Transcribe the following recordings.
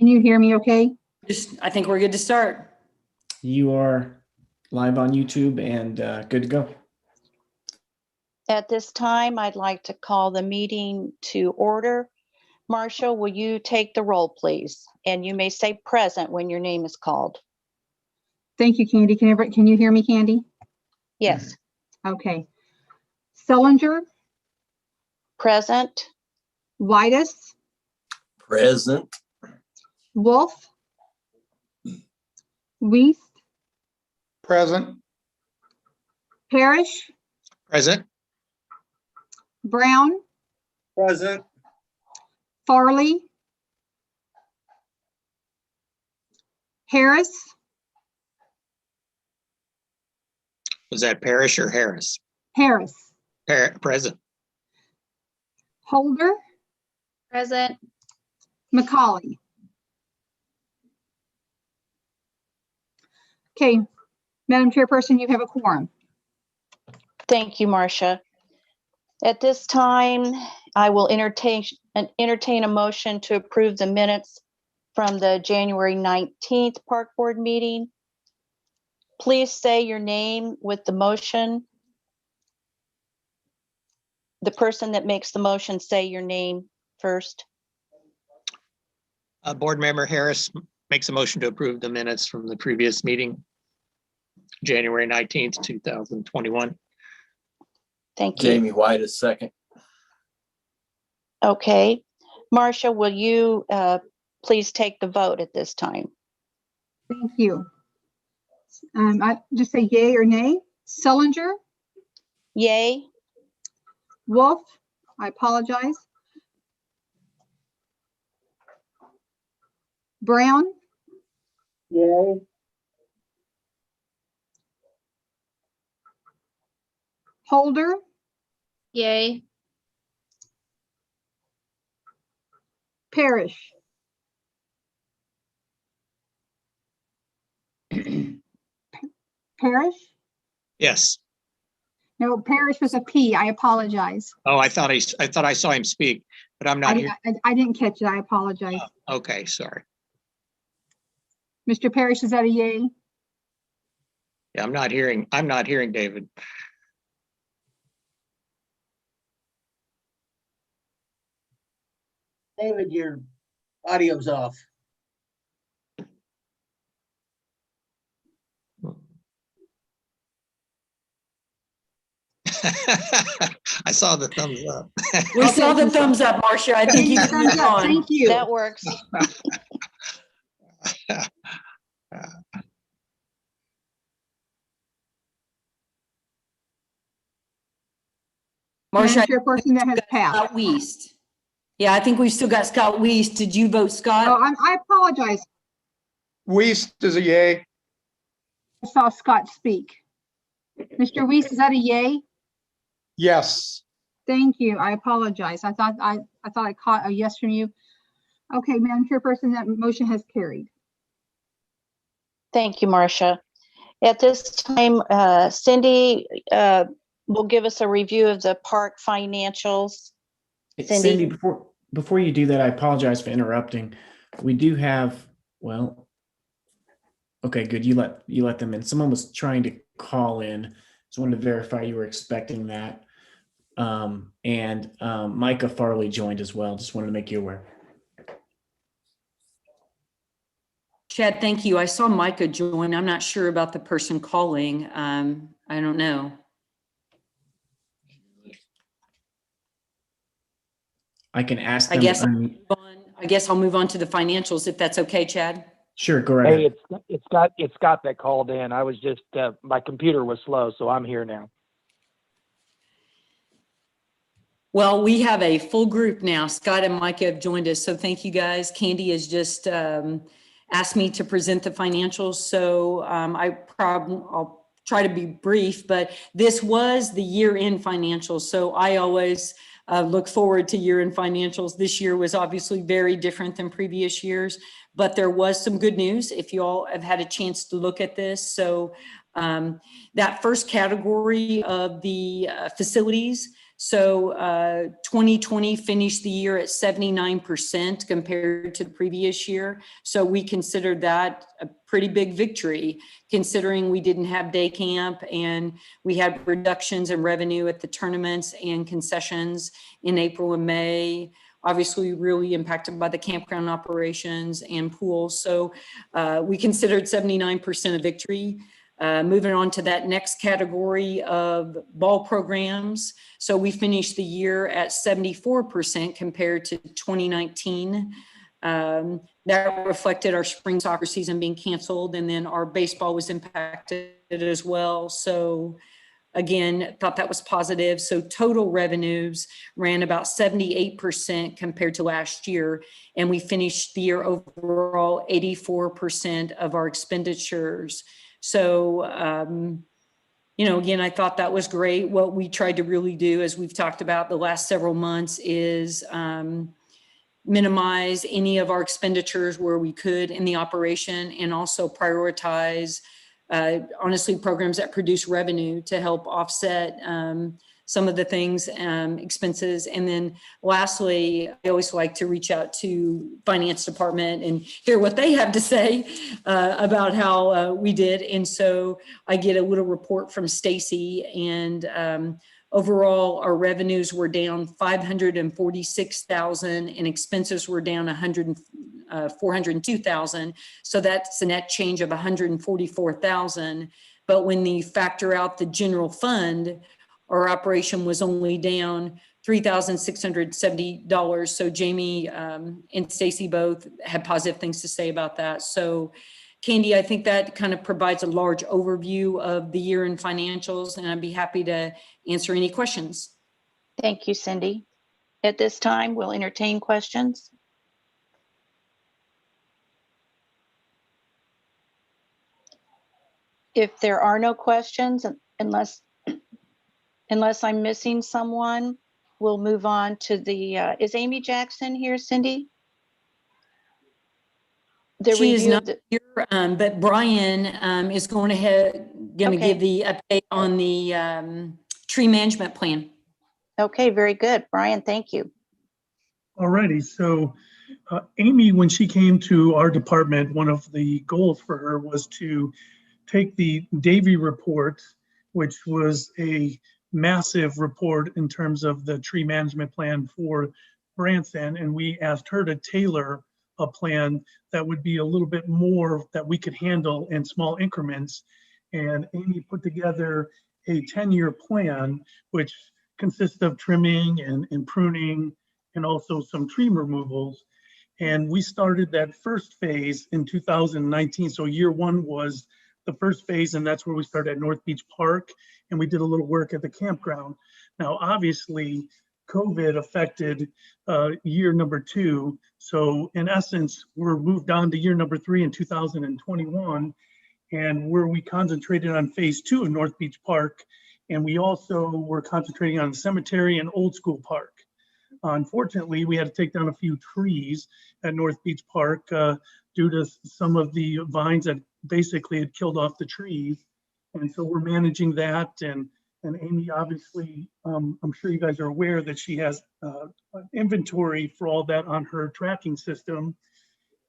Can you hear me okay? I think we're good to start. You are live on YouTube and good to go. At this time, I'd like to call the meeting to order. Marcia, will you take the roll, please? And you may say present when your name is called. Thank you, Candy. Can you hear me, Candy? Yes, Okay. Sullinger, present. Whitus, Present. Wolf, Weiss, Present. Parrish, Present. Brown, Present. Farley, Harris, Was that Parrish or Harris? Harris, Present. Holder, Present. McCauley. Okay, Madam Chairperson, you have a quorum. Thank you, Marcia. At this time, I will entertain a motion to approve the minutes from the January 19th Park Board meeting. Please say your name with the motion. The person that makes the motion, say your name first. Board Member Harris makes a motion to approve the minutes from the previous meeting, January 19th, 2021. Thank you. Jamie White is second. Okay. Marcia, will you please take the vote at this time? Thank you. I just say yay or nay. Sullinger, Yay? Wolf, I apologize. Brown, Yay. Holder, Yay. Parrish. Parrish? Yes. No, Parrish was a P. I apologize. Oh, I thought I saw him speak, but I'm not here. I didn't catch it. I apologize. Okay, sorry. Mr. Parrish, is that a yay? Yeah, I'm not hearing David. David, your audio's off. I saw the thumbs up. We saw the thumbs up, Marcia. I think you can Thumbs move up. on. Thank you. That works. Marcia, Madam Chairperson, that has passed. Scott Weist. Yeah, I think we've still got Scott Weist. Did you vote Scott? Oh, I apologize. Weiss is a yay. I saw Scott speak. Mr. Weiss, is that a yay? Yes. Thank you. I apologize. I thought I caught a yes from you. Okay, Madam Chairperson, that motion has carried. Thank you, Marcia. At this time, Cindy will give us a review of the park financials. Cindy? Cindy, before you do that, I apologize for interrupting. We do have, well, okay, good. You let them in. Someone was trying to call in. Just wanted to verify you were expecting that. And Micah Farley joined as well. Just wanted to make you aware. Chad, thank you. I saw Micah join. I'm not sure about the person calling. I don't know. I can ask I them. guess I'll move on to the financials if that's okay, Chad. Sure, go right Hey, ahead. it's Scott that called in. I was just my computer was slow, so I'm here now. Well, we have a full group now. Scott and Micah have joined us, so thank you guys. Candy has just asked me to present the financials, so I'll try to be brief, but this was the year-end financials, so I always look forward to year-end financials. This year was obviously very different than previous years, but there was some good news if you all have had a chance to look at this. So that first category of the facilities, So 2020 finished the year at 79% compared to the previous year. So we considered that a pretty big victory, considering we didn't have day camp and we had reductions in revenue at the tournaments and concessions in April and May. Obviously really impacted by the campground operations and pools. So we considered 79% a victory. Moving on to that next category of ball programs. So we finished the year at 74% compared to 2019. That reflected our spring soccer season being canceled, and then our baseball was impacted as well. So again, thought that was positive. So total revenues ran about 78% compared to last year. And we finished the year overall 84% of our expenditures. So, again, I thought that was great. What we tried to really do, as we've talked about the last several months, is minimize any of our expenditures where we could in the operation, and also prioritize, honestly, programs that produce revenue to help offset some of the things, expenses. And then lastly, I always like to reach out to finance department and hear what they have to say about how we did. And so I get a little report from Stacy, and overall our revenues were down 546,000 and expenses were down 402,000. So that's a net change of 144,000. But when you factor out the general fund, our operation was only down $3,670. So Jamie and Stacy both had positive things to say about that. So Candy, I think that kind of provides a large overview of the year in financials, and I'd be happy to answer any questions. Thank you, Cindy. At this time, we'll entertain questions. If there are no questions, unless I'm missing someone, we'll move on to the, is Amy Jackson here, Cindy? She is not here, but Brian is going to give the update on the tree management plan. Okay, very good. Brian, thank you. Alrighty, so Amy, when she came to our department, one of the goals for her was to take the Davy report, which was a massive report in terms of the tree management plan for Branson, and we asked her to tailor a plan that would be a little bit more that we could handle in small increments. And Amy put together a 10-year plan, which consists of trimming and pruning and also some tree removals. And we started that first phase in 2019. So year one was the first phase, and that's where we started at North Beach Park, and we did a little work at the campground. Now, obviously, COVID affected year number two. So in essence, we're moved on to year number three in 2021, and where we concentrated on phase two of North Beach Park, and we also were concentrating on the cemetery and Old School Park. Unfortunately, we had to take down a few trees at North Beach Park due to some of the vines that basically had killed off the trees. And so we're managing that. And Amy, obviously, I'm sure you guys are aware that she has inventory for all that on her tracking system.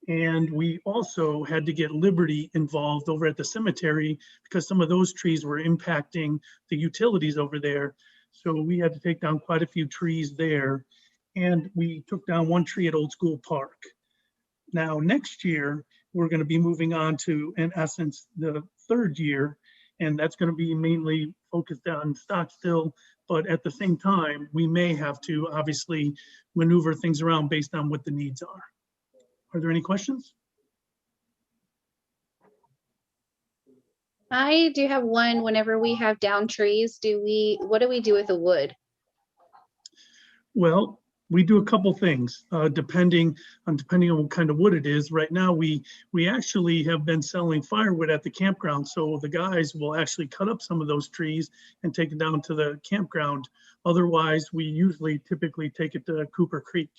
And we also had to get Liberty involved over at the cemetery because some of those trees were impacting the utilities over there. So we had to take down quite a few trees there. And we took down one tree at Old School Park. Now, next year, we're going to be moving on to, in essence, the third year, and that's going to be mainly focused on Stockstill. But at the same time, we may have to obviously maneuver things around based on what the needs are. Are there any questions? I do have one. Whenever we have down trees, what do we do with the wood? Well, we do a couple things depending on what kind of wood it is. Right now, we actually have been selling firewood at the campground, so the guys will actually cut up some of those trees and take it down to the campground. Otherwise, we typically take it to Cooper Creek.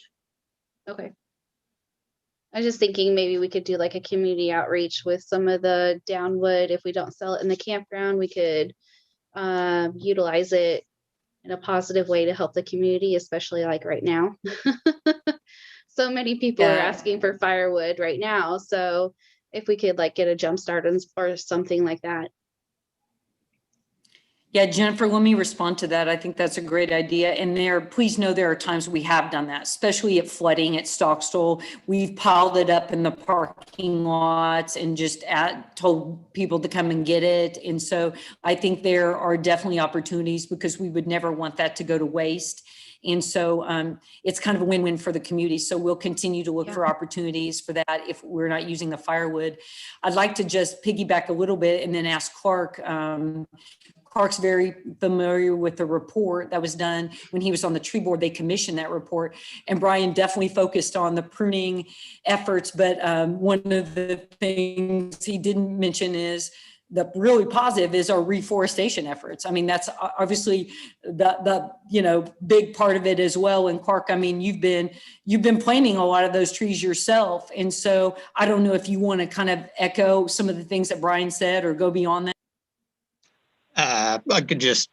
Okay. I was just thinking maybe we could do like a community outreach with some of the down wood. If we don't sell it in the campground, we could utilize it in a positive way to help the community, especially like right now. So many people are Yeah. asking for firewood right now. So if we could like get a jump start or something like that. Yeah, Jennifer, let me respond to that. I think that's a great idea. And please know there are times we have done that, especially at flooding at Stockstall. We've piled it up in the parking lots and just told people to come and get it. And so I think there are definitely opportunities because we would never want that to go to waste. And so it's kind of a win-win for the community. So we'll continue to look for opportunities for that if we're not using the firewood. I'd like to just piggyback a little bit and then ask Clark. Clark's very familiar with the report that was done when he was on the tree board. They commissioned that report, and Brian definitely focused on the pruning efforts. But one of the things he didn't mention is the really positive is our reforestation efforts. I mean, that's obviously the big part of it as well. And Clark, I mean, you've been planting a lot of those trees yourself, and so I don't know if you want to kind of echo some of the things that Brian said or go beyond that. I could just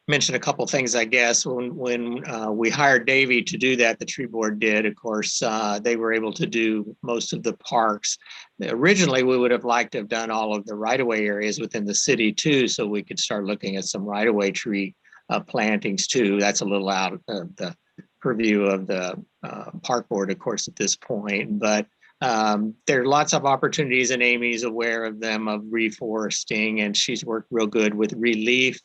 mention a couple things, I guess. When we hired Davey to do that, the tree board did, of course, they were able to do most of the parks. Originally, we would have liked to have done all of the right-of-way areas within the city too, so we could start looking at some right-of-way tree plantings too. That's a little out of the purview of the park board, of course, at this point, but there are lots of opportunities, and Amy's aware of them, of reforesting, and she's worked real good with Relief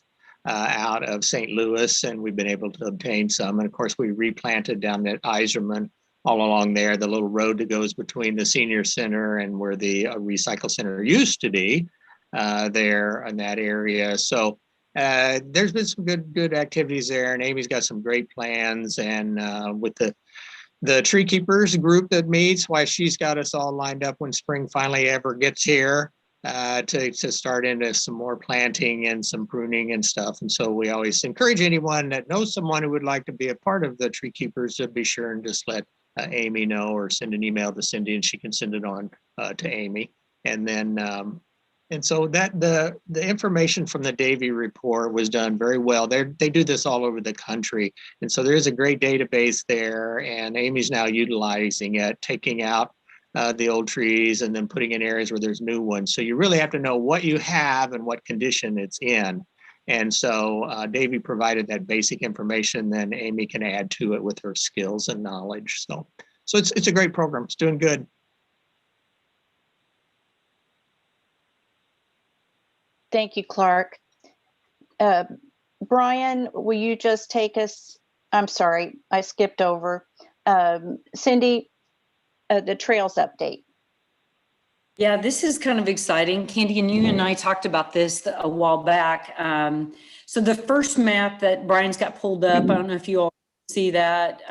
out of St. Louis, and we've been able to obtain some. And of course, we replanted down at Iserman all along there, the little road that goes between the senior center and where the recycle center used to be there in that area. So there's been some good activities there, and Amy's got some great plans, and with the tree keepers group that meets, why she's got us all lined up when spring finally ever gets here to start into some more planting and some pruning and stuff. And so we always encourage anyone that knows someone who would like to be a part of the tree keepers to be sure and just let Amy know, or send an email to Cindy and she can send it on to Amy. And then and so that the information from the Davey report was done very well. They do this all over the country. And so there is a great database there, and Amy's now utilizing it, taking out the old trees and then putting in areas where there's new ones. So you really have to know what you have and what condition it's in. And so Davey provided that basic information, then Amy can add to it with her skills and knowledge. So it's a great program. It's doing good. Thank you, Clark. Brian, will you just take us? I'm sorry, I skipped over. Cindy, the trails update. Yeah, this is kind of exciting. Candy, and you and I talked about this a while back. So the first map that Brian's got pulled up, I don't know if you all see that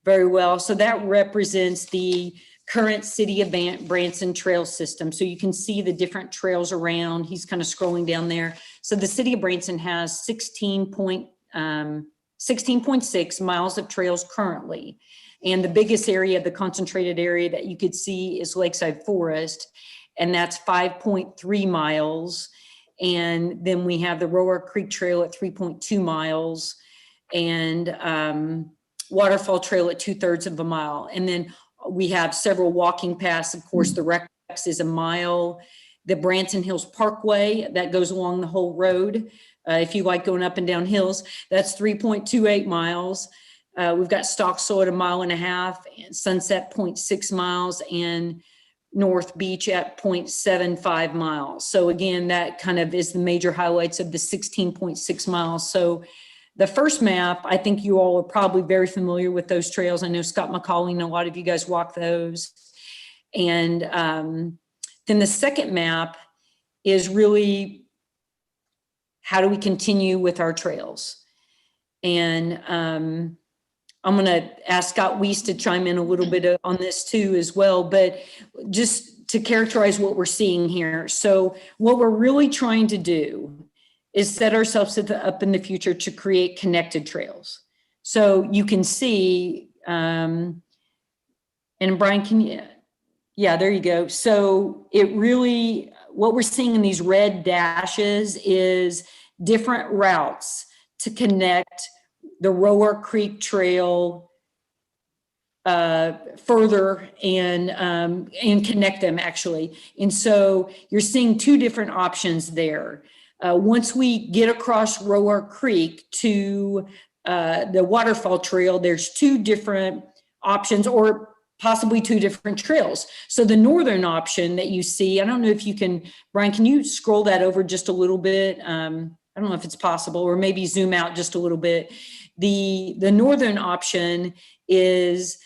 very well. So that represents the current City of Branson trail system. So you can see the different trails around. He's kind of scrolling down there. So the City of Branson has 16.6 miles of trails currently. And the biggest area, the concentrated area that you could see is Lakeside Forest, and that's 5.3 miles. And then we have the Roar Creek Trail at 3.2 miles and Waterfall Trail at 2/3 of a mile. And then we have several walking paths. Of course, the Rex is a mile. The Branson Hills Parkway that goes along the whole road. If you like going up and down hills, that's 3.28 miles. We've got Stockstall at 1.5 miles, and Sunset 0.6 miles, and North Beach at 0.75 miles. So again, that kind of is the major highlights of the 16.6 miles. So the first map, I think you all are probably very familiar with those trails. I know Scott McCauley and a lot of you guys walk those. And then the second map is really how do we continue with our trails? And I'm going to ask Scott Weiss to chime in a little bit on this too as well, but just to characterize what we're seeing here. So what we're really trying to do is set ourselves up in the future to create connected trails. So you can see, and Brian, can you, yeah, there you go. So it really, what we're seeing in these red dashes is different routes to connect the Rower Creek Trail further and connect them actually. And so you're seeing two different options there. Once we get across Rower Creek to the waterfall trail, there's two different options or possibly two different trails. So the northern option that you see, I don't know if you can, Brian, can you scroll that over just a little bit? I don't know if it's possible, or maybe zoom out just a little bit. The northern option is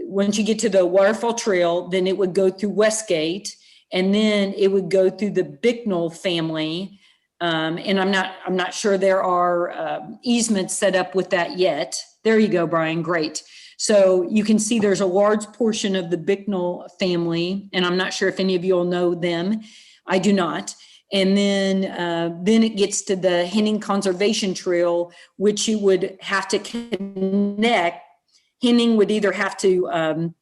once you get to the waterfall trail, then it would go through Westgate, and then it would go through the Bicknell family. And I'm not sure there are easements set up with that yet. There you go, Brian. Great. So you can see there's a large portion of the Bicknell family, and I'm not sure if any of you all know them. I do not. And then it gets to the Henning Conservation Trail, which you would have to connect. Henning would either have to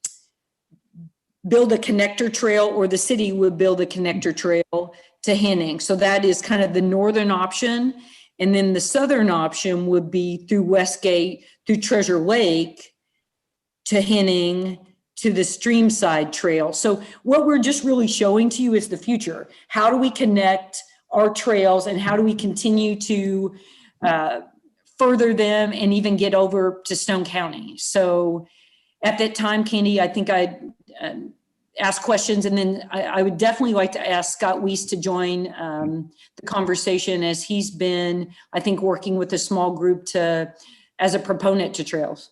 build a connector trail, or the city would build a connector trail to Henning. So that is kind of the northern option. And then the southern option would be through Westgate, through Treasure Lake to Henning, to the Streamside Trail. So what we're just really showing to you is the future. How do we connect our trails, and how do we continue to further them and even get over to Stone County? So at that time, Candy, I think I'd ask questions, and then I would definitely like to ask Scott Weiss to join the conversation, as he's been, I think, working with a small group as a proponent to trails.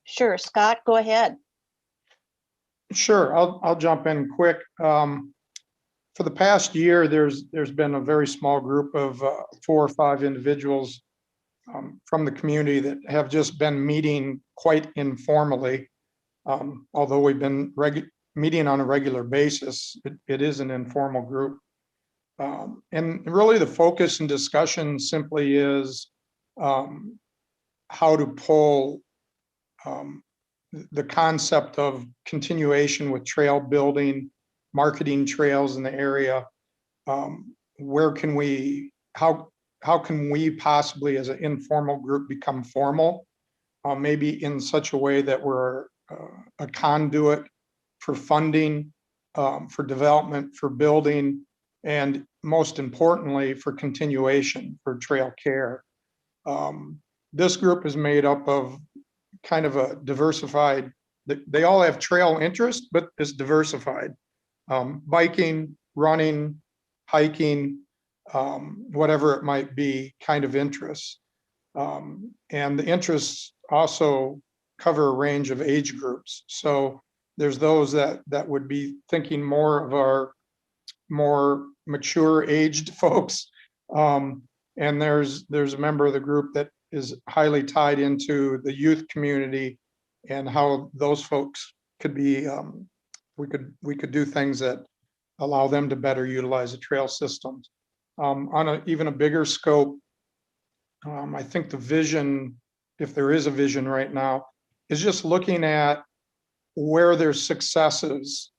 Sure, Scott, go ahead. Sure, I'll jump in quick. For the past year, there's been a very small group of 4 or 5 individuals from the community that have just been meeting quite informally. Although we've been meeting on a regular basis, it is an informal group. And really the focus and discussion simply is how to pull the concept of continuation with trail building, marketing trails in the area. Where can we, how can we possibly as an informal group become formal? Maybe in such a way that we're a conduit for funding, for development, for building, and most importantly, for continuation, for trail care. This group is made up of kind of a diversified, they all have trail interest, but it's diversified. Biking, running, hiking, whatever it might be, kind of interests. And the interests also cover a range of age groups. So there's those that would be thinking more of our more mature aged folks. And there's a member of the group that is highly tied into the youth community and how those folks could be, we could do things that allow them to better utilize the trail systems. On even a bigger scope, I think the vision, if there is a vision right now, is just looking at where there's successes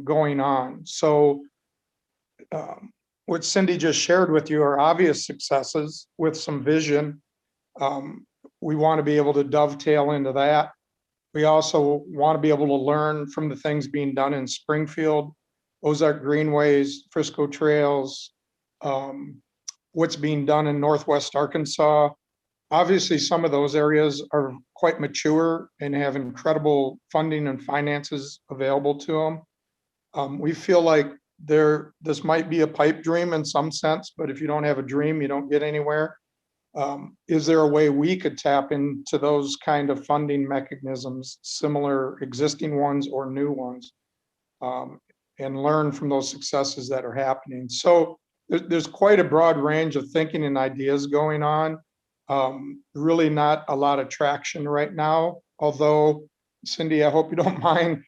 going on. So what Cindy just shared with you are obvious successes with some vision. We want to be able to dovetail into that. We also want to be able to learn from the things being done in Springfield, Ozark Greenways, Frisco Trails, what's being done in Northwest Arkansas. Obviously, some of those areas are quite mature and have incredible funding and finances available to them. We feel like this might be a pipe dream in some sense, but if you don't have a dream, you don't get anywhere. Is there a way we could tap into those kind of funding mechanisms, similar existing ones or new ones, and learn from those successes that are happening? So there's quite a broad range of thinking and ideas going on. Really not a lot of traction right now, although Cindy, I hope you don't mind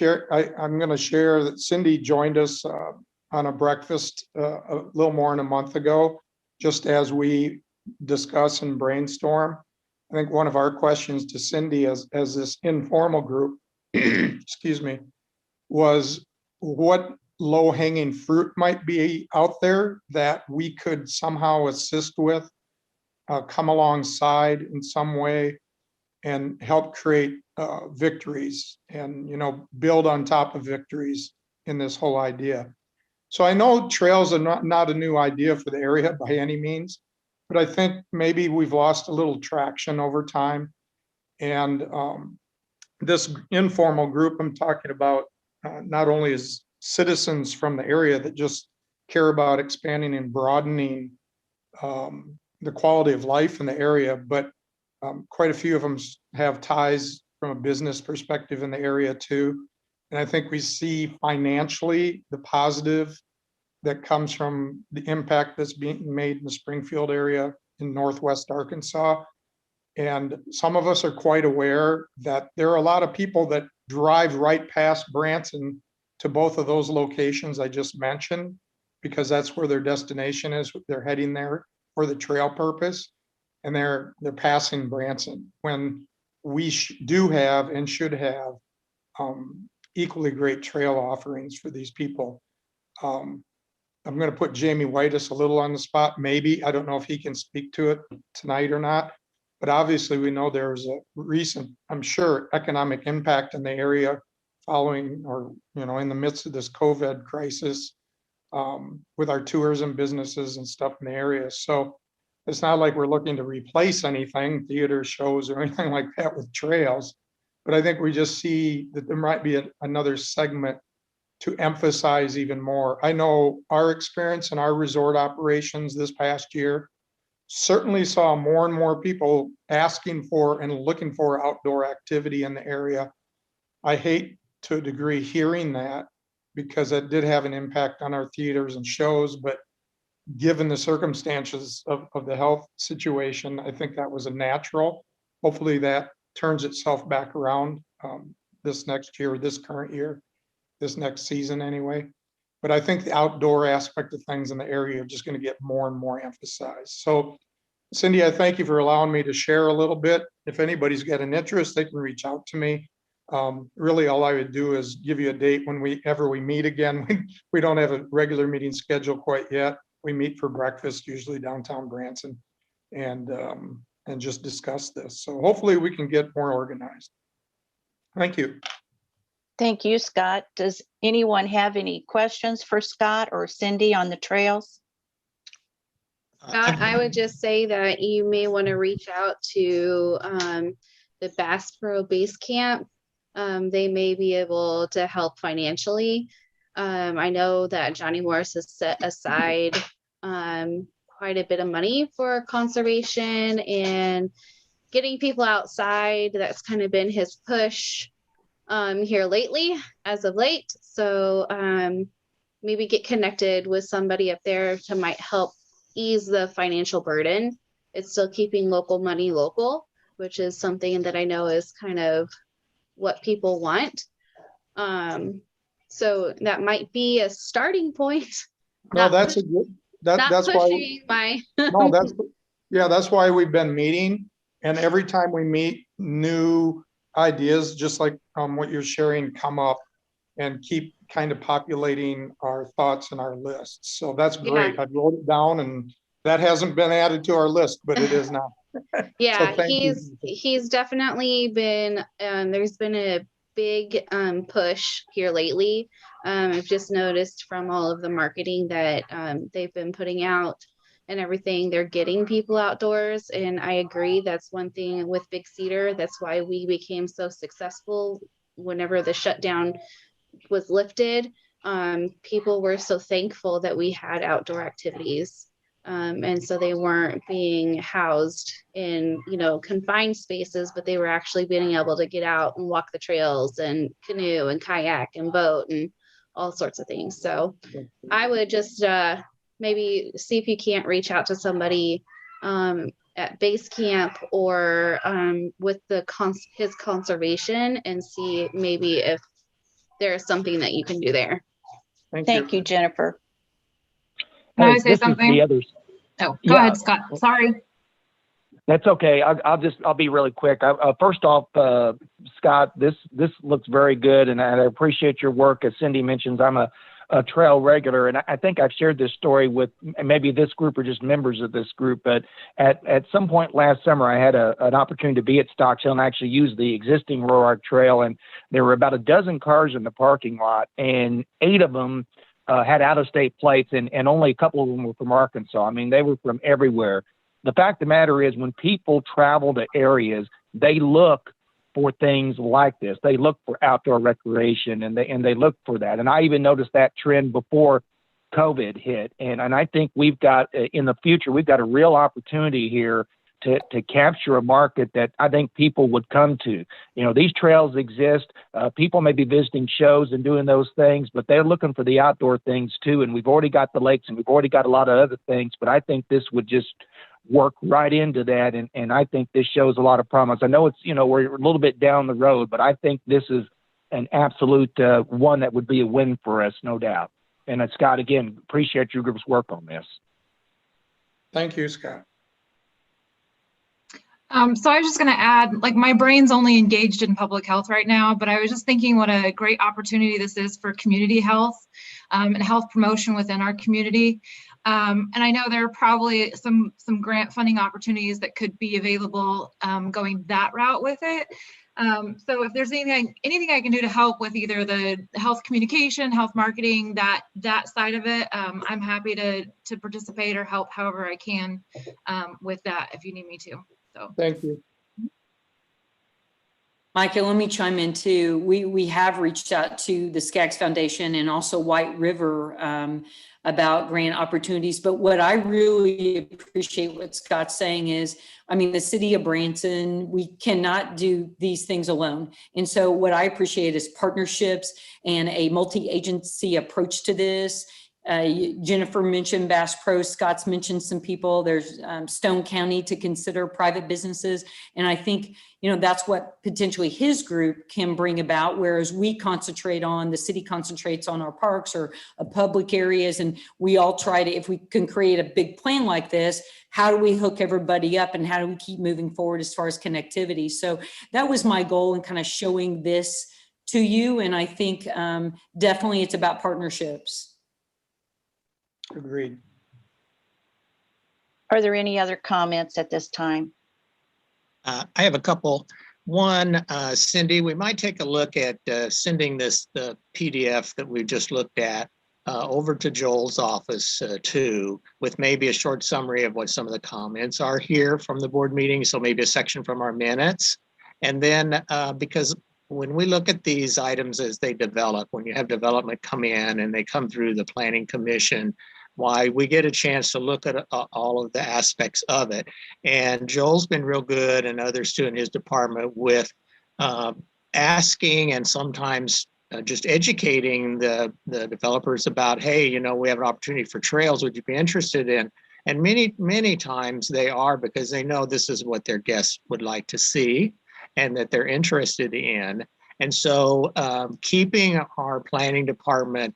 I'm going to share that Cindy joined us on a breakfast a little more than a month ago, just as we discuss and brainstorm. I think one of our questions to Cindy as this informal group, excuse me, was what low-hanging fruit might be out there that we could somehow assist with come alongside in some way and help create victories and, build on top of victories in this whole idea. So I know trails are not a new idea for the area by any means, but I think maybe we've lost a little traction over time. And this informal group I'm talking about not only is citizens from the area that just care about expanding and broadening the quality of life in the area, but quite a few of them have ties from a business perspective in the area too. And I think we see financially the positive that comes from the impact that's being made in the Springfield area in Northwest Arkansas. And some of us are quite aware that there are a lot of people that drive right past Branson to both of those locations I just mentioned, because that's where their destination is. They're heading there for the trail purpose, and they're passing Branson when we do have and should have equally great trail offerings for these people. I'm going to put Jamie Whitus a little on the spot, maybe. I don't know if he can speak to it tonight or not, but obviously we know there's a recent, I'm sure, economic impact in the area following or, in the midst of this COVID crisis with our tourism businesses and stuff in the area. So it's not like we're looking to replace anything, theater shows or anything like that with trails. But I think we just see that there might be another segment to emphasize even more. I know our experience in our resort operations this past year certainly saw more and more people asking for and looking for outdoor activity in the area. I hate to a degree hearing that because it did have an impact on our theaters and shows, but given the circumstances of the health situation, I think that was a natural. Hopefully that turns itself back around this next year, this current year, this next season anyway. But I think the outdoor aspect of things in the area are just going to get more and more emphasized. So Cindy, I thank you for allowing me to share a little bit. If anybody's got an interest, they can reach out to me. Really, all I would do is give you a date when we meet again. We don't have a regular meeting schedule quite yet. We meet for breakfast, usually downtown Branson, and just discuss this. So hopefully we can get more organized. Thank you. Thank you, Scott. Does anyone have any questions for Scott or Cindy on the trails? Scott, I would just say that you may want to reach out to the Bass Pro Base Camp. They may be able to help financially. I know that Johnny Morris has set aside quite a bit of money for conservation and getting people outside. That's kind of been his push here lately, as of late. So maybe get connected with somebody up there to might help ease the financial burden. It's still keeping local money local, which is something that I know is kind of what people want. So that might be a starting point. No, that's a good, that's why. No, that's why we've been meeting. And every time we meet, new ideas, just like what you're sharing, come up and keep kind of populating our thoughts and our lists. So that's great. Yeah. I wrote it down and that hasn't been added to our list, but it is now. Yeah, So he's definitely been, there's been a big push here lately. I've just noticed from all of the marketing that they've been putting out and everything, they're getting people outdoors. And I agree, that's one thing with Big Cedar. That's why we became so successful whenever the shutdown was lifted. People were so thankful that we had outdoor activities. And so they weren't being housed in, confined spaces, but they were actually being able to get out and walk the trails and canoe and kayak and boat and all sorts of things. So I would just maybe see if you can't reach out to somebody at base camp or with his conservation and see maybe if there's something that you can do there. Thank you, Jennifer. Can I Hey, say this is something? the others. Oh, go Yeah. ahead, Scott. Sorry. That's okay. I'll be really quick. First off, Scott, this looks very good, and I appreciate your work. As Cindy mentions, I'm a a trail regular. And I think I've shared this story with maybe this group or just members of this group, but at some point last summer, I had an opportunity to be at Stocks Hill and actually use the existing Roark Trail. And there were about a dozen cars in the parking lot, and 8 of them had out-of-state plates, and only a couple of them were from Arkansas. I mean, they were from everywhere. The fact of the matter is, when people travel to areas, they look for things like this. They look for outdoor recreation, and they look for that. And I even noticed that trend before COVID hit. And I think we've got, in the future, we've got a real opportunity here to capture a market that I think people would come to. You know, these trails exist. People may be visiting shows and doing those things, but they're looking for the outdoor things too. And we've already got the lakes, and we've already got a lot of other things, but I think this would just work right into that. And I think this shows a lot of promise. I know it's, you know, we're a little bit down the road, but I think this is an absolute one that would be a win for us, no doubt. And Scott, again, appreciate your group's work on this. Thank you, Scott. So I was just going to add, like, my brain's only engaged in public health right now, but I was just thinking what a great opportunity this is for community health and health promotion within our community. And I know there are probably some grant funding opportunities that could be available going that route with it. So if there's anything I can do to help with either the health communication, health marketing, that side of it, I'm happy to participate or help however I can with that if you need me to. So Thank you. Micah, let me chime in too. We have reached out to the Skaggs Foundation and also White River about grant opportunities. But what I really appreciate what Scott's saying is, I mean, the city of Branson, we cannot do these things alone. And so what I appreciate is partnerships and a multi-agency approach to this. Jennifer mentioned Bass Pro, Scott's mentioned some people. There's Stone County to consider, private businesses. And I think, you know, that's what potentially his group can bring about, whereas we concentrate on, the city concentrates on our parks or public areas. And we all try to, if we can create a big plan like this, how do we hook everybody up and how do we keep moving forward as far as connectivity? So that was my goal in kind of showing this to you. And I think definitely it's about partnerships. Agreed. Are there any other comments at this time? I have a couple. One, Cindy, we might take a look at sending the PDF that we just looked at over to Joel's office too, with maybe a short summary of what some of the comments are here from the board meeting. So maybe a section from our minutes. And then because when we look at these items as they develop, when you have development come in and they come through the Planning Commission, why we get a chance to look at all of the aspects of it. And Joel's been real good, and others too in his department, with asking and sometimes just educating the developers about, hey, you know, we have an opportunity for trails. Would you be interested in? And many times they are, because they know this is what their guests would like to see and that they're interested in. And so keeping our planning department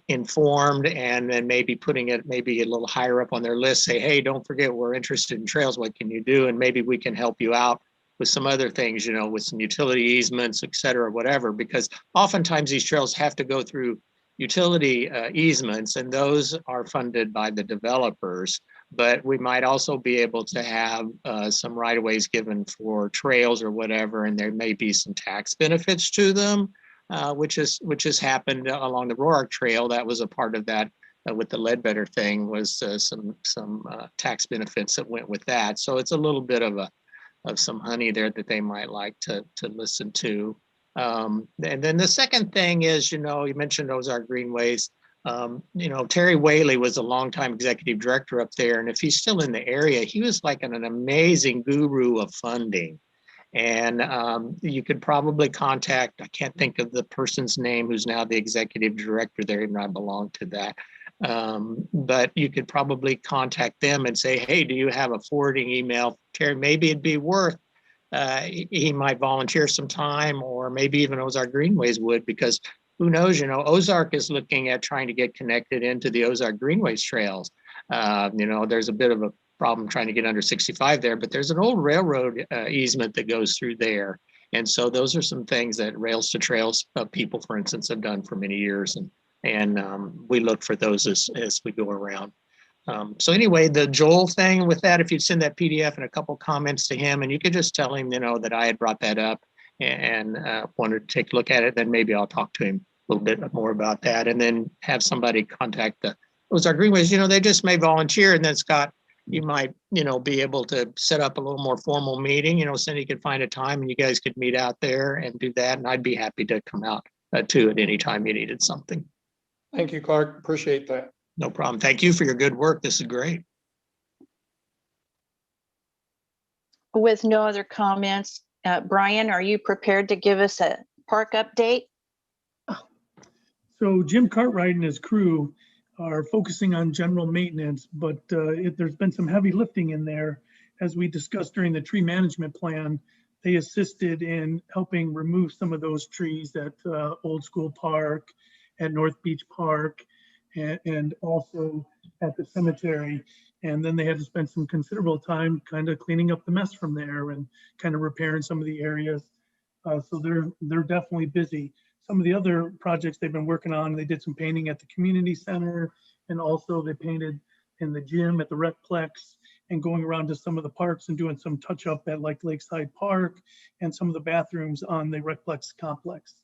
informed, and then maybe putting it maybe a little higher up on their list, say, hey, don't forget, we're interested in trails. What can you do? And maybe we can help you out with some other things, you know, with some utility easements, et cetera, whatever, because oftentimes these trails have to go through utility easements, and those are funded by the developers. But we might also be able to have some right-of-ways given for trails or whatever, and there may be some tax benefits to them. Which has happened along the Roark Trail. That was a part of that with the Ledbetter thing, was some tax benefits that went with that. So it's a little bit of some honey there that they might like to listen to. And then the second thing is, you know, you mentioned Ozark Greenways. You know, Terry Whaley was a longtime executive director up there, and if he's still in the area, he was like an amazing guru of funding. And you could probably contact, I can't think of the person's name who's now the executive director there, and I belong to that. But you could probably contact them and say, hey, do you have a forwarding email? Terry, maybe it'd be worth, he might volunteer some time, or maybe even Ozark Greenways would, because who knows, you know, Ozark is looking at trying to get connected into the Ozark Greenways trails. You know, there's a bit of a problem trying to get under 65 there, but there's an old railroad easement that goes through there. And so those are some things that Rails to Trails people, for instance, have done for many years. And And we look for those as we go around. So anyway, the Joel thing with that, if you'd send that PDF and a couple comments to him, and you could just tell him, that I had brought that up and wanted to take a look at it, then maybe I'll talk to him a little bit more about that, and then have somebody contact the Ozark Greenways. They just may volunteer, and then Scott, you might, be able to set up a little more formal meeting. Cindy could find a time and you guys could meet out there and do that, and I'd be happy to come out too at any time you needed something. Thank you, Clark. Appreciate that. No problem. Thank you for your good work. This is great. With no other comments, Brian, are you prepared to give us a park update? So Jim Cartwright and his crew are focusing on general maintenance, but there's been some heavy lifting in there. As we discussed during the tree management plan, they assisted in helping remove some of those trees at Old School Park, at North Beach Park, and also at the cemetery. And then they had to spend some considerable time kind of cleaning up the mess from there and kind of repairing some of the areas. So they're definitely busy. Some of the other projects they've been working on, they did some painting at the community center, and also they painted in the gym at the Recplex, and going around to some of the parks and doing some touch up at like Lakeside Park and some of the bathrooms on the Recplex complex.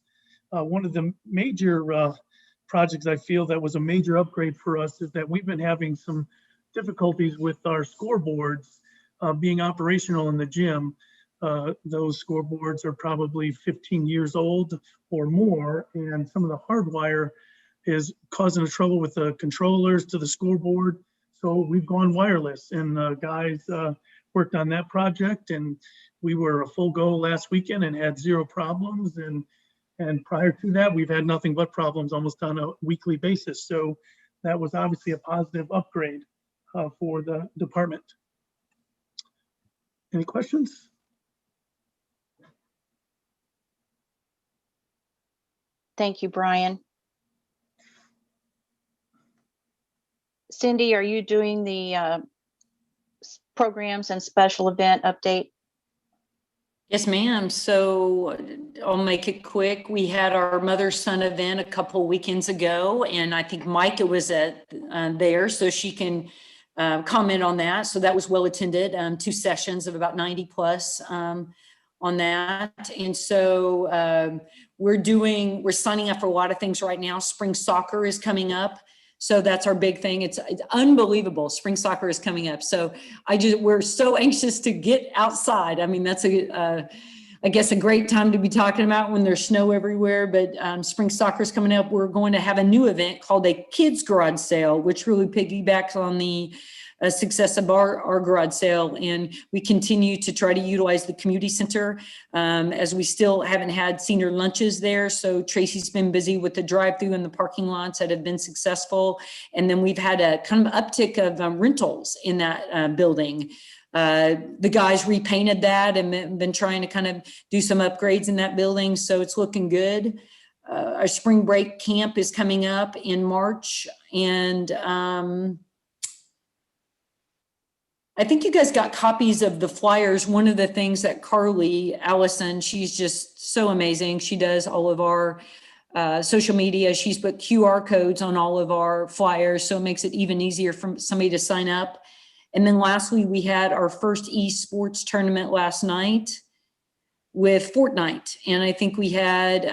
One of the major projects I feel that was a major upgrade for us is that we've been having some difficulties with our scoreboards being operational in the gym. Those scoreboards are probably 15 years old or more, and some of the hardwire is causing trouble with the controllers to the scoreboard. So we've gone wireless, and the guys worked on that project, and we were a full go last weekend and had zero problems. And prior to that, we've had nothing but problems almost on a weekly basis. So that was obviously a positive upgrade for the department. Any questions? Thank you, Brian. Cindy, are you doing the programs and special event update? Yes, ma'am. So I'll make it quick. We had our mother-son event a couple weekends ago, and I think Micah was at there, so she can comment on that. So that was well attended, 2 sessions of about 90 plus on that. And so we're signing up for a lot of things right now. Spring soccer is coming up. So that's our big thing. It's unbelievable. Spring soccer is coming up. So we're so anxious to get outside. I mean, that's I guess a great time to be talking about when there's snow everywhere, but spring soccer is coming up. We're going to have a new event called a kids garage sale, which really piggybacks on the success of our garage sale. And we continue to try to utilize the community center as we still haven't had senior lunches there. So Tracy's been busy with the drive-through and the parking lots that have been successful. And then we've had a kind of uptick of rentals in that building. The guys repainted that and been trying to kind of do some upgrades in that building. So it's looking good. Our spring break camp is coming up in March, and I think you guys got copies of the flyers. One of the things that Carly Allison, she's just so amazing. She does all of our social media. She's put QR codes on all of our flyers, so it makes it even easier for somebody to sign up. And then lastly, we had our first Esports Tournament last night with Fortnite. And I think we had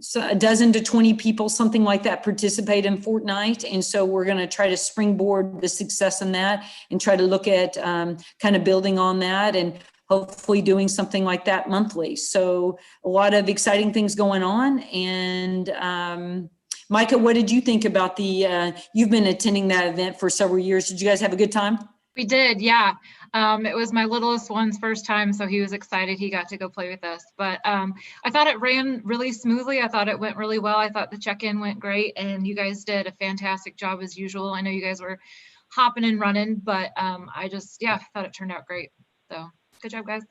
so a dozen to 20 people, something like that, participate in Fortnite. And so we're going to try to springboard the success in that and try to look at kind of building on that and hopefully doing something like that monthly. So a lot of exciting things going on. And Micah, what did you think about you've been attending that event for several years. Did you guys have a good time? We did, yeah. It was my littlest one's first time, so he was excited he got to go play with us. But I thought it ran really smoothly. I thought it went really well. I thought the check-in went great, and you guys did a fantastic job as usual. I know you guys were hopping and running, but I thought it turned out great. So good job, guys.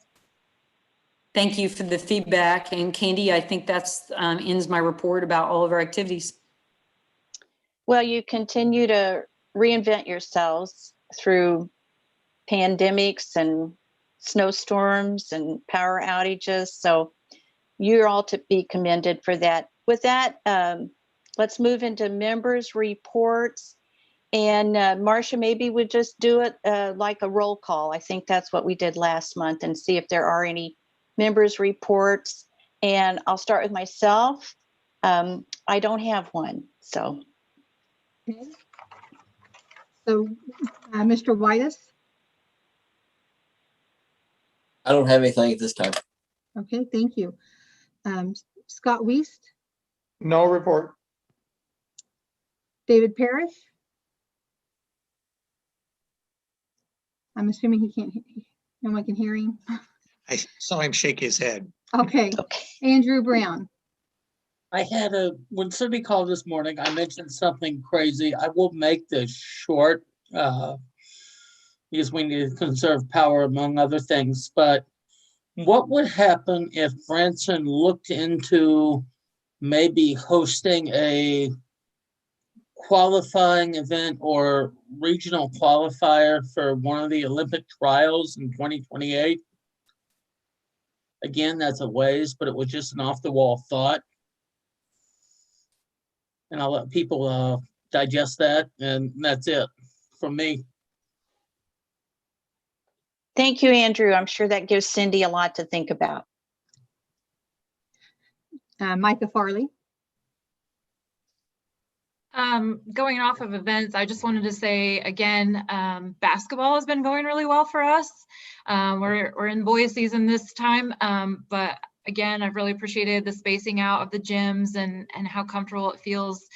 Thank you for the feedback. And Candy, I think that's ends my report about all of our activities. Well, you continue to reinvent yourselves through pandemics and snowstorms and power outages. So you're all to be commended for that with that, let's move into members' reports. And Marcia, maybe we just do it like a roll call. I think that's what we did last month, and see if there are any members' reports. And I'll start with myself. I don't have one, so. Okay. So, Mr. Whitus? I don't have anything at this time. Okay, thank you. Scott Wiest, No report. David Parrish? I'm assuming he can't, no one can hear him. I saw him shake his head. Okay, Andrew Brown. When somebody called this morning, I mentioned something crazy. I will make this short because we need to conserve power among other things. But what would happen if Branson looked into maybe hosting a qualifying event or regional qualifier for one of the Olympic trials in 2028? Again, that's a ways, but it was just an off-the-wall thought. And I'll let people digest that, and that's it from me. Thank you, Andrew. I'm sure that gives Cindy a lot to think about. Micah Farley. Going off of events, I just wanted to say again, basketball has been going really well for us. We're in boys season this time, but again, I've really appreciated the spacing out of the gyms and how comfortable it feels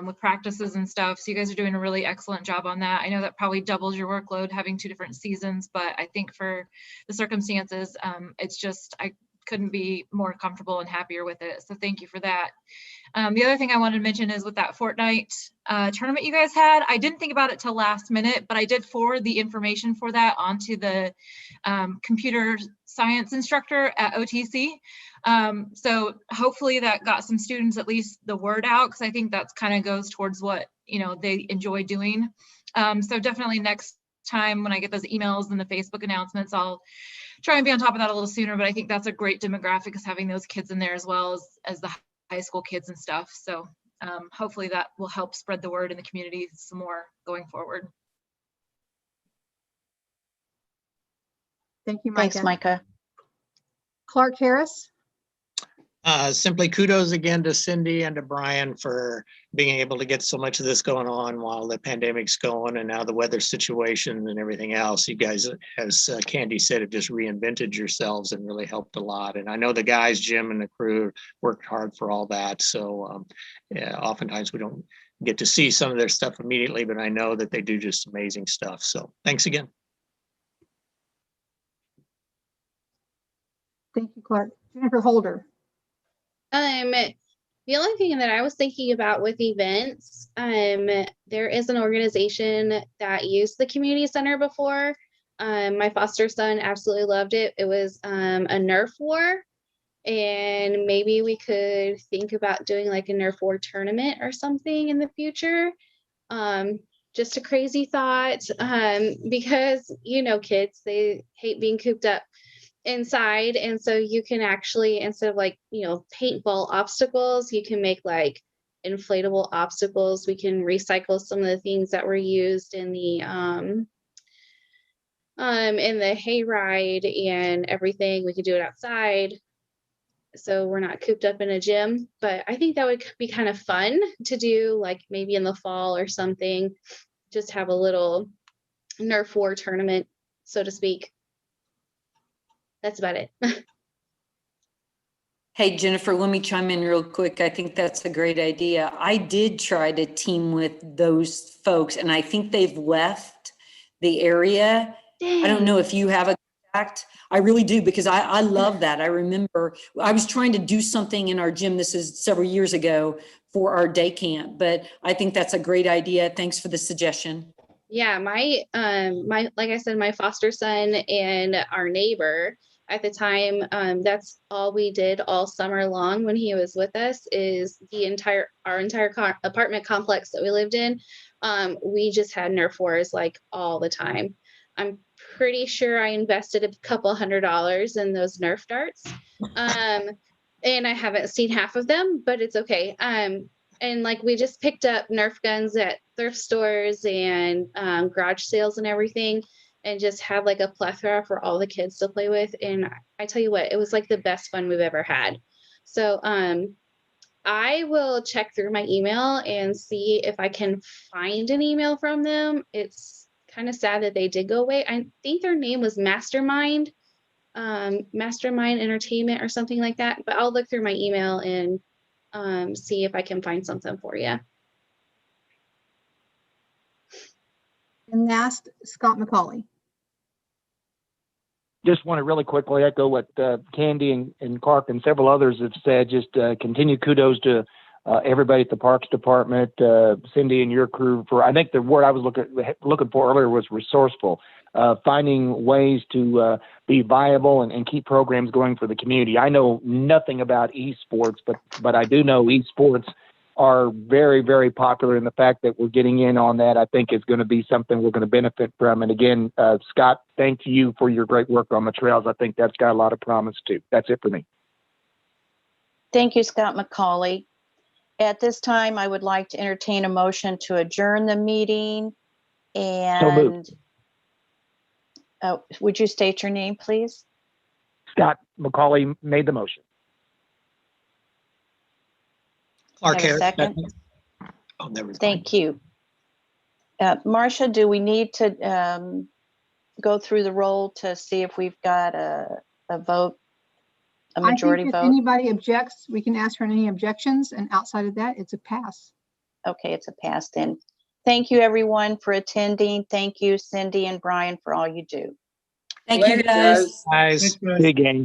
with practices and stuff. So you guys are doing a really excellent job on that. I know that probably doubles your workload having 2 different seasons, but I think for the circumstances, it's just, I couldn't be more comfortable and happier with it. So thank you for that. The other thing I wanted to mention is with that Fortnite tournament you guys had, I didn't think about it till last minute, but I did forward the information for that onto the computer science instructor at OTC. So hopefully that got some students at least the word out, because I think that's kind of goes towards what, you know, they enjoy doing. So definitely next time when I get those emails and the Facebook announcements, I'll try and be on top of that a little sooner. But I think that's a great demographic, is having those kids in there as well as the high school kids and stuff. So hopefully that will help spread the word in the community some more going forward. Thank you, Micah. Thanks, Micah. Clark Harris. Simply kudos again to Cindy and to Brian for being able to get so much of this going on while the pandemic's going, and now the weather situation and everything else. You guys, as Candy said, have just reinvented yourselves and really helped a lot. And I know the guys, Jim and the crew, worked hard for all that. So yeah, oftentimes we don't get to see some of their stuff immediately, but I know that they do just amazing stuff. So thanks again. Thank you, Clark. Jennifer Holder. The only thing that I was thinking about with events, there is an organization that used the community center before. My foster son absolutely loved it. It was a Nerf war, and maybe we could think about doing like a Nerf war tournament or something in the future. Just a crazy thought, because, you know, kids, they hate being cooped up inside, and so you can actually, instead of like, you know, paintball obstacles, you can make like inflatable obstacles. We can recycle some of the things that were used in the hayride and everything. We could do it outside, so we're not cooped up in a gym. But I think that would be kind of fun to do, like maybe in the fall or something, just have a little Nerf war tournament, so to speak. That's about it. Hey, Jennifer, let me chime in real quick. I think that's a great idea. I did try to team with those folks, and I think they've left the area. Dang. I don't know if you have a contact. I really do, because I love that. I remember I was trying to do something in our gym. This is several years ago for our day camp, but I think that's a great idea. Thanks for the suggestion. Yeah, my like I said, my foster son and our neighbor at the time, that's all we did all summer long when he was with us, is our entire apartment complex that we lived in. We just had Nerf wars like all the time. I'm pretty sure I invested a couple $100s in those Nerf darts. and I haven't seen half of them, but it's okay. And like we just picked up Nerf guns at thrift stores and garage sales and everything, and just have like a plethora for all the kids to play with. And I tell you what, it was like the best fun we've ever had. So I will check through my email and see if I can find an email from them. It's kind of sad that they did go away. I think their name was Mastermind Entertainment or something like that, but I'll look through my email and see if I can find something for you. And last, Scott McCauley. Just want to really quickly echo what Candy and Clark and several others have said. Just continued kudos to everybody at the Parks Department, Cindy and your crew for, I think the word I was looking for earlier was resourceful, finding ways to be viable and keep programs going for the community. I know nothing about esports, but I do know esports are very, very popular, and the fact that we're getting in on that, I think, is going to be something we're going to benefit from. And again, Scott, thank you for your great work on the trails. I think that's got a lot of promise too. That's it for me. Thank you, Scott McCauley. At this time, I would like to entertain a motion to adjourn the meeting. And would you state your name, please? Scott McCauley made the motion. Clark Have a Harris, second? Oh, never mind. Thank you. Marcia, do we need to go through the roll to see if we've got a vote, a majority I think if vote? anybody objects, we can ask for any objections, and outside of that, it's a pass. Okay, it's a pass then. Thank you, everyone, for attending. Thank you, Cindy and Brian, for all you do. Thank you, guys. Guys. Thanks, guys. Big game.